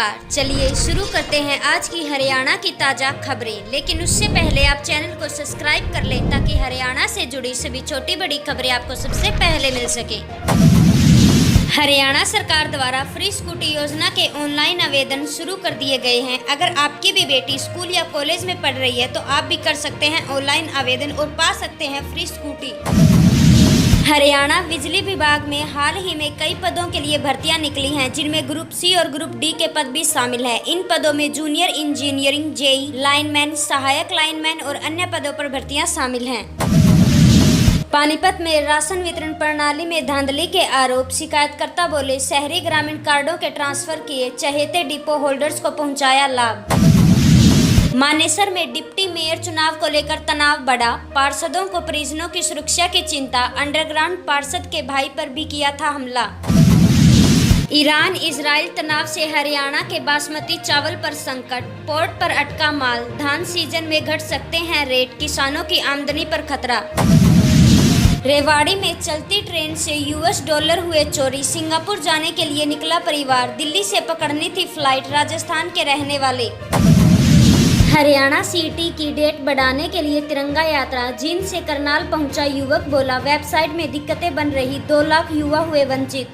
नमस्कार, चलिए शुरू करते हैं आज की हरियाणा की ताज़ा खबरें। लेकिन उससे पहले आप चैनल को सब्सक्राइब कर लें ताकि हरियाणा से जुड़ी सभी छोटी बड़ी खबरें आपको सबसे पहले मिल सके। हरियाणा सरकार द्वारा फ्री स्कूटी योजना के ऑनलाइन आवेदन शुरू कर दिए गए हैं। अगर आपकी भी बेटी स्कूल या कॉलेज में पढ़ रही है तो आप भी कर सकते हैं ऑनलाइन आवेदन और पा सकते हैं फ्री स्कूटी। हरियाणा बिजली विभाग में हाल ही में कई पदों के लिए भर्तियां निकली हैं, जिनमें ग्रुप सी और ग्रुप डी के पद भी शामिल हैं। इन पदों में जूनियर इंजीनियरिंग, जेई, लाइनमैन, सहायक लाइनमैन और अन्य पदों पर भर्तियां शामिल हैं। पानीपत में राशन वितरण प्रणाली में धांधली के आरोप, शिकायतकर्ता बोले शहरी ग्रामीण कार्डों के ट्रांसफर किए, चहेते डिपो होल्डर्स को पहुंचाया लाभ। मानेसर में डिप्टी मेयर चुनाव को लेकर तनाव बढ़ा, पार्षदों को परिजनों की सुरक्षा की चिंता, अंडरग्राउंड पार्षद के भाई पर भी किया था हमला। ईरान इजराइल तनाव से हरियाणा के बासमती चावल पर संकट, पोर्ट पर अटका माल, धान सीजन में घट सकते हैं रेट, किसानों की आमदनी पर खतरा। रेवाड़ी में चलती ट्रेन से US डॉलर हुए चोरी, सिंगापुर जाने के लिए निकला परिवार, दिल्ली से पकड़नी थी फ्लाइट, राजस्थान के रहने वाले। हरियाणा सीटी की डेट बढ़ाने के लिए तिरंगा यात्रा, जींद से करनाल पहुंचा युवक, बोला वेबसाइट में दिक्कतें बन रही, 2 लाख युवा हुए वंचित।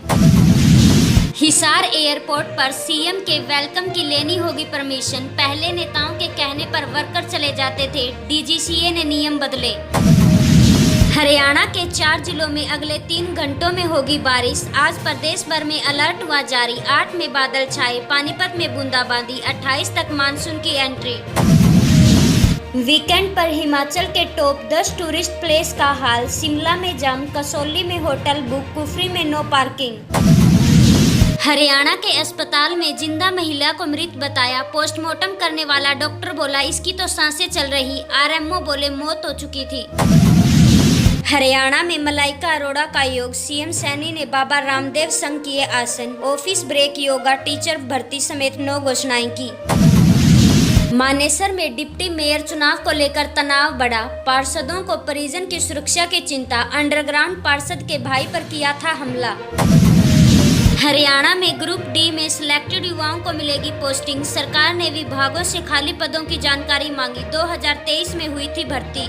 हिसार एयरपोर्ट पर सीएम के वेलकम की लेनी होगी परमिशन, पहले नेताओं के कहने पर वर्कर चले जाते थे, DGCA ने नियम बदले। हरियाणा के 4 जिलों में अगले 3 घंटों में होगी बारिश, आज प्रदेश भर में अलर्ट हुआ जारी, 8 में बादल छाए, पानीपत में बूंदाबांदी, 28 तक मानसून की एंट्री। वीकेंड पर हिमाचल के टॉप 10 टूरिस्ट प्लेस का हाल, शिमला में जाम, कसौली में होटल बुक, कुफरी में नो पार्किंग। हरियाणा के अस्पताल में जिंदा महिला को मृत बताया, पोस्टमार्टम करने वाला डॉक्टर बोला इसकी तो सांसें चल रही, RMO बोले मौत हो चुकी थी। हरियाणा में मलाइका अरोड़ा का योग, CM सैनी ने बाबा रामदेव संग किए आसन, ऑफिस ब्रेक योगा, टीचर भर्ती समेत 9 घोषणाएं की। मानेसर में डिप्टी मेयर चुनाव को लेकर तनाव बढ़ा, पार्षदों को परिजन की सुरक्षा की चिंता, अंडरग्राउंड पार्षद के भाई पर किया था हमला। हरियाणा में ग्रुप डी में सिलेक्टेड युवाओं को मिलेगी पोस्टिंग, सरकार ने विभागों से खाली पदों की जानकारी मांगी, 2023 में हुई थी भर्ती।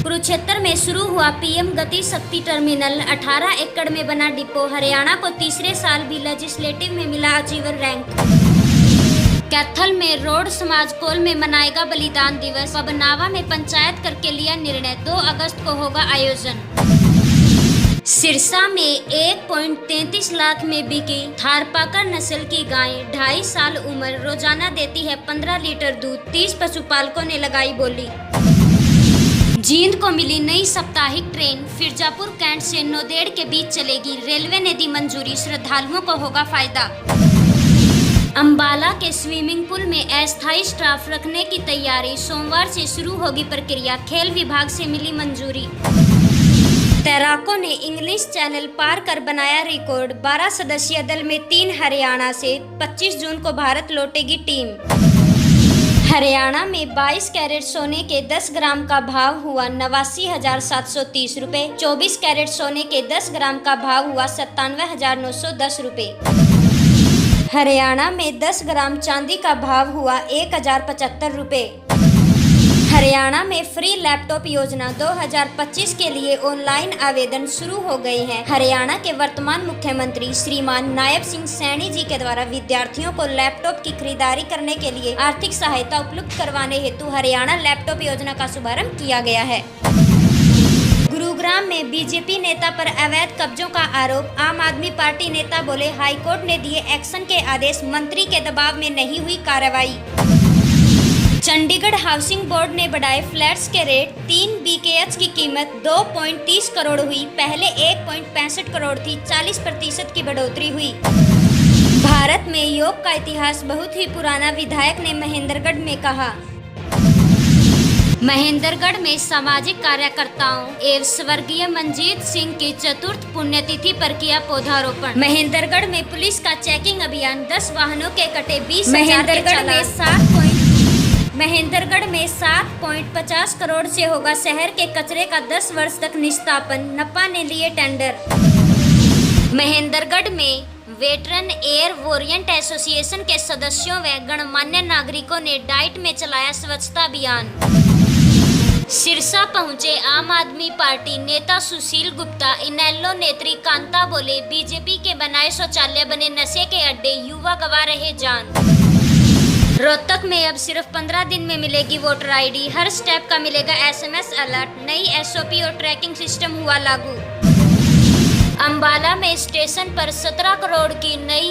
कुरुक्षेत्र में शुरू हुआ PM गति शक्ति टर्मिनल, 18 एकड़ में बना डिपो, हरियाणा को तीसरे साल भी लेजिस्लेटिव में मिला अचीवर रैंक। कैथल में रोड समाज कोल में मनाएगा बलिदान दिवस, बबनावा में पंचायत करके लिया निर्णय, 2 अगस्त को होगा आयोजन। सिरसा में 1.33 लाख में बिकी थारपाकर नस्ल की गाय, 2.5 साल उम्र, रोजाना देती है 15 लीटर दूध, 30 पशुपालकों ने लगाई बोली। जींद को मिली नई साप्ताहिक ट्रेन, फिरजापुर कैंट से नौदेड़ के बीच चलेगी, रेलवे ने दी मंजूरी, श्रद्धालुओं को होगा फायदा। अंबाला के स्विमिंग पूल में अस्थायी स्टाफ रखने की तैयारी, सोमवार से शुरू होगी प्रक्रिया, खेल विभाग से मिली मंजूरी। तैराकों ने इंग्लिश चैनल पार कर बनाया रिकॉर्ड, 12 सदस्यीय दल में 3 हरियाणा से, 25 जून को भारत लौटेगी टीम। हरियाणा में 22 कैरेट सोने के 10 ग्राम का भाव हुआ 89,730 रुपये, 24 कैरेट सोने के 10 ग्राम का भाव हुआ 97,910 रुपये। हरियाणा में 10 ग्राम चांदी का भाव हुआ 1,075 रुपये। हरियाणा में फ्री लैपटॉप योजना 2025 के लिए ऑनलाइन आवेदन शुरू हो गए हैं। हरियाणा के वर्तमान मुख्यमंत्री श्रीमान नायब सिंह सैनी जी के द्वारा विद्यार्थियों को लैपटॉप की खरीदारी करने के लिए आर्थिक सहायता उपलब्ध करवाने हेतु हरियाणा लैपटॉप योजना का शुभारंभ किया गया है। गुरुग्राम में बीजेपी नेता पर अवैध कब्जों का आरोप, आम आदमी पार्टी नेता बोले हाईकोर्ट ने दिए एक्शन के आदेश, मंत्री के दबाव में नहीं हुई कार्रवाई। चंडीगढ़ हाउसिंग बोर्ड ने बढ़ाए फ्लैट्स के रेट, 3 BKH की कीमत 2.30 करोड़ हुई, पहले 1.65 करोड़ थी, 40% की बढ़ोतरी हुई। भारत में योग का इतिहास बहुत ही पुराना, विधायक ने महेंद्रगढ़ में कहा। महेंद्रगढ़ में सामाजिक कार्यकर्ताओं एवं स्वर्गीय मंजीत सिंह की 4th पुण्यतिथि पर किया पौधारोपण। महेंद्रगढ़ में पुलिस का चेकिंग अभियान, 10 वाहनों के कटे 20,000 के चालान। महेंद्रगढ़ में 7.50 करोड़ से होगा शहर के कचरे का 10 वर्ष तक निस्तापन, नपा ने लिए टेंडर। महेंद्रगढ़ में वेटरन एयर वॉरियंट एसोसिएशन के सदस्यों व गणमान्य नागरिकों ने डाइट में चलाया स्वच्छता अभियान। सिरसा पहुंचे आम आदमी पार्टी नेता सुशील गुप्ता। इनेलो नेत्री कांता बोले, बीजेपी के बनाए शौचालय बने नशे के अड्डे, युवा गंवा रहे जान। रोहतक में अब सिर्फ 15 दिन में मिलेगी वोटर आईडी, हर स्टेप का मिलेगा एसएमएस अलर्ट, नई एसओपी और ट्रैकिंग सिस्टम हुआ लागू। अंबाला में स्टेशन पर 17 करोड़ की नई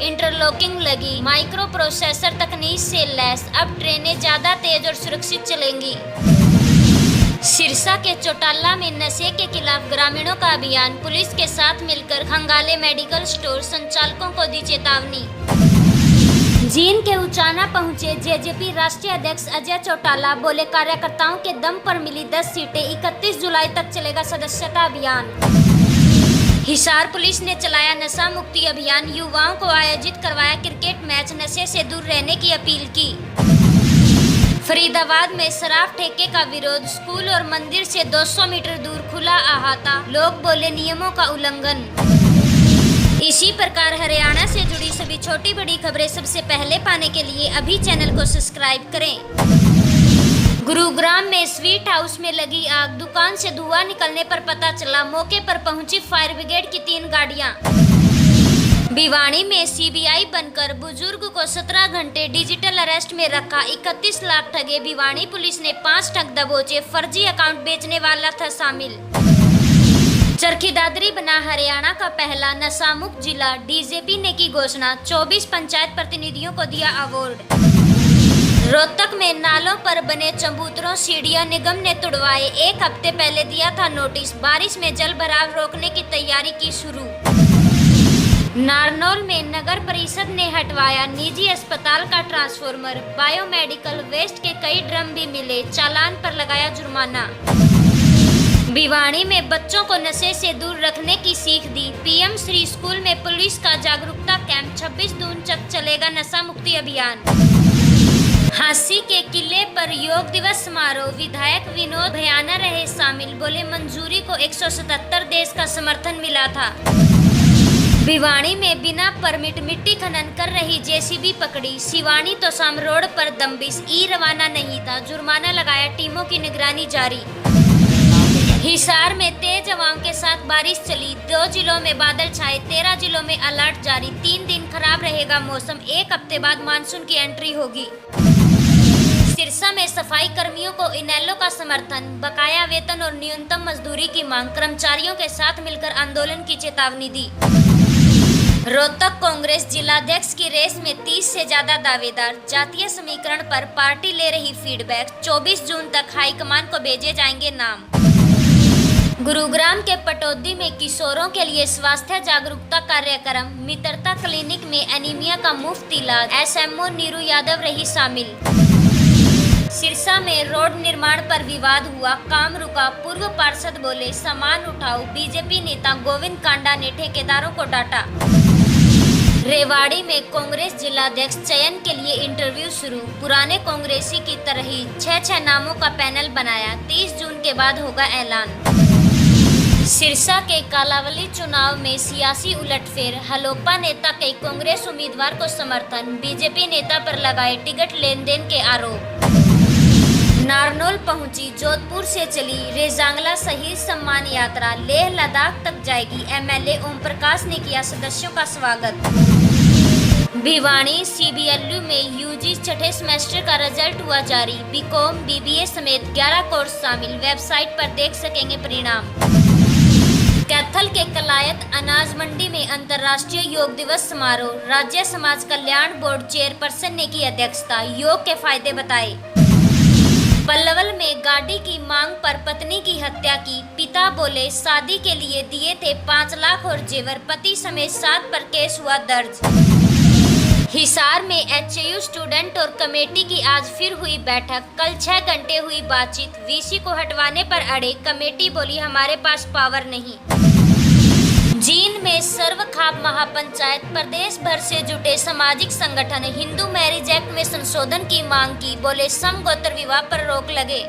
इंटरलॉकिंग लगी, माइक्रो प्रोसेसर तकनीक से लैस, अब ट्रेनें ज्यादा तेज और सुरक्षित चलेंगी। सिरसा के चौटाला में नशे के खिलाफ ग्रामीणों का अभियान, पुलिस के साथ मिलकर खंगाले मेडिकल स्टोर, संचालकों को दी चेतावनी। जींद के उचाना पहुंचे जेजेपी राष्ट्रीय अध्यक्ष अजय चौटाला, बोले कार्यकर्ताओं के दम पर मिली 10 सीटें, 31 जुलाई तक चलेगा सदस्यता अभियान। हिसार पुलिस ने चलाया नशा मुक्ति अभियान, युवाओं को आयोजित करवाया क्रिकेट मैच, नशे से दूर रहने की अपील की। फरीदाबाद में शराब ठेके का विरोध, स्कूल और मंदिर से 200 मीटर दूर खुला अहाता, लोग बोले नियमों का उल्लंघन। इसी प्रकार हरियाणा से जुड़ी सभी छोटी बड़ी खबरें सबसे पहले पाने के लिए अभी चैनल को सब्सक्राइब करें। गुरुग्राम में स्वीट हाउस में लगी आग, दुकान से धुआं निकलने पर पता चला, मौके पर पहुंची फायर ब्रिगेड की 3 गाड़ियां। भिवाड़ी में सीबीआई बनकर बुजुर्ग को 17 घंटे डिजिटल अरेस्ट में रखा, 31 लाख ठगे, भिवाड़ी पुलिस ने 5 ठग दबोचे, फर्जी अकाउंट बेचने वाला था शामिल। चरखी दादरी बना हरियाणा का पहला नशा मुक्त जिला, डीजीपी ने की घोषणा, 24 पंचायत प्रतिनिधियों को दिया अवार्ड। रोहतक में नालों पर बने चबूतरों, सीढ़ियां निगम ने तुड़वाए, 1 हफ्ते पहले दिया था नोटिस, बारिश में जल भराव रोकने की तैयारी की शुरू। नारनौल में नगर परिषद ने हटवाया निजी अस्पताल का ट्रांसफार्मर, बायोमेडिकल वेस्ट के कई ड्रम भी मिले, चालान पर लगाया जुर्माना। भिवाड़ी में बच्चों को नशे से दूर रखने की सीख दी, पीएम श्री स्कूल में पुलिस का जागरूकता कैंप, 26 जून तक चलेगा नशा मुक्ति अभियान। हांसी के किले पर योग दिवस समारोह, विधायक विनोद भयाना रहे शामिल, बोले मंजूरी को 177 देश का समर्थन मिला था। भिवाड़ी में बिना परमिट मिट्टी खनन कर रही जेसीबी पकड़ी, सिवानी तो शाम रोड पर दम्बिश, ई रवाना नहीं था, जुर्माना लगाया, टीमों की निगरानी जारी। हिसार में तेज हवाओं के साथ बारिश चली, 2 जिलों में बादल छाए, 13 जिलों में अलर्ट जारी, 3 दिन खराब रहेगा मौसम, 1 हफ्ते बाद मानसून की एंट्री होगी। सिरसा में सफाई कर्मियों को इनेलो का समर्थन, बकाया वेतन और न्यूनतम मजदूरी की मांग, कर्मचारियों के साथ मिलकर आंदोलन की चेतावनी दी। रोहतक कांग्रेस जिलाध्यक्ष की रेस में 30 से ज्यादा दावेदार, जातीय समीकरण पर पार्टी ले रही फीडबैक, 24 जून तक हाईकमान को भेजे जाएंगे नाम। गुरुग्राम के पटौदी में किशोरों के लिए स्वास्थ्य जागरूकता कार्यक्रम, मित्रता क्लिनिक में एनीमिया का मुफ्त इलाज, एसएमओ नीरू यादव रही शामिल। सिरसा में रोड निर्माण पर विवाद हुआ, काम रुका, पूर्व पार्षद बोले सामान उठाओ, बीजेपी नेता गोविंद कांडा ने ठेकेदारों को डांटा। रेवाड़ी में कांग्रेस जिलाध्यक्ष चयन के लिए इंटरव्यू शुरू, पुराने कांग्रेसी की तरह ही 6 नामों का पैनल बनाया, 30 जून के बाद होगा ऐलान। सिरसा के कालावली चुनाव में सियासी उलटफेर, हलोपा नेता के कांग्रेस उम्मीदवार को समर्थन, बीजेपी नेता पर लगाए टिकट लेन देन के आरोप। नारनौल पहुंची, जोधपुर से चली रेजांगला शहीद सम्मान यात्रा, लेह लद्दाख तक जाएगी, एमएलए ओम प्रकाश ने किया सदस्यों का स्वागत। भिवाड़ी सीबीएलयू में यूजी छठे सेमेस्टर का रिजल्ट हुआ जारी, बीकॉम बीबीए समेत 11 कोर्स शामिल, वेबसाइट पर देख सकेंगे परिणाम। कैथल के कलायत अनाज मंडी में अंतर्राष्ट्रीय योग दिवस समारोह, राज्य समाज कल्याण बोर्ड चेयरपर्सन ने की अध्यक्षता, योग के फायदे बताए। पल्लवल में गाड़ी की मांग पर पत्नी की हत्या की, पिता बोले शादी के लिए दिए थे 5 लाख और जेवर, पति समेत 7 पर केस हुआ दर्ज। हिसार में एचयू स्टूडेंट और कमेटी की आज फिर हुई बैठक, कल 6 घंटे हुई बातचीत, वीसी को हटवाने पर अड़े, कमेटी बोली हमारे पास पावर नहीं। जींद में सर्व खाप महापंचायत, प्रदेश भर से जुटे सामाजिक संगठन, हिंदू मैरिज एक्ट में संशोधन की मांग की, बोले समगोत्र विवाह पर रोक लगे।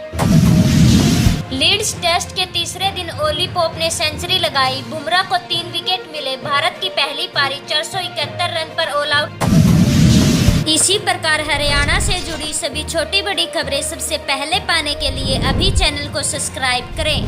लीड्स टेस्ट के तीसरे दिन ओली पोप ने सेंचुरी लगाई, बुमराह को 3 विकेट मिले, भारत की पहली पारी 471 रन पर ऑल आउट। इसी प्रकार हरियाणा से जुड़ी सभी छोटी बड़ी खबरें सबसे पहले पाने के लिए अभी चैनल को सब्सक्राइब करें।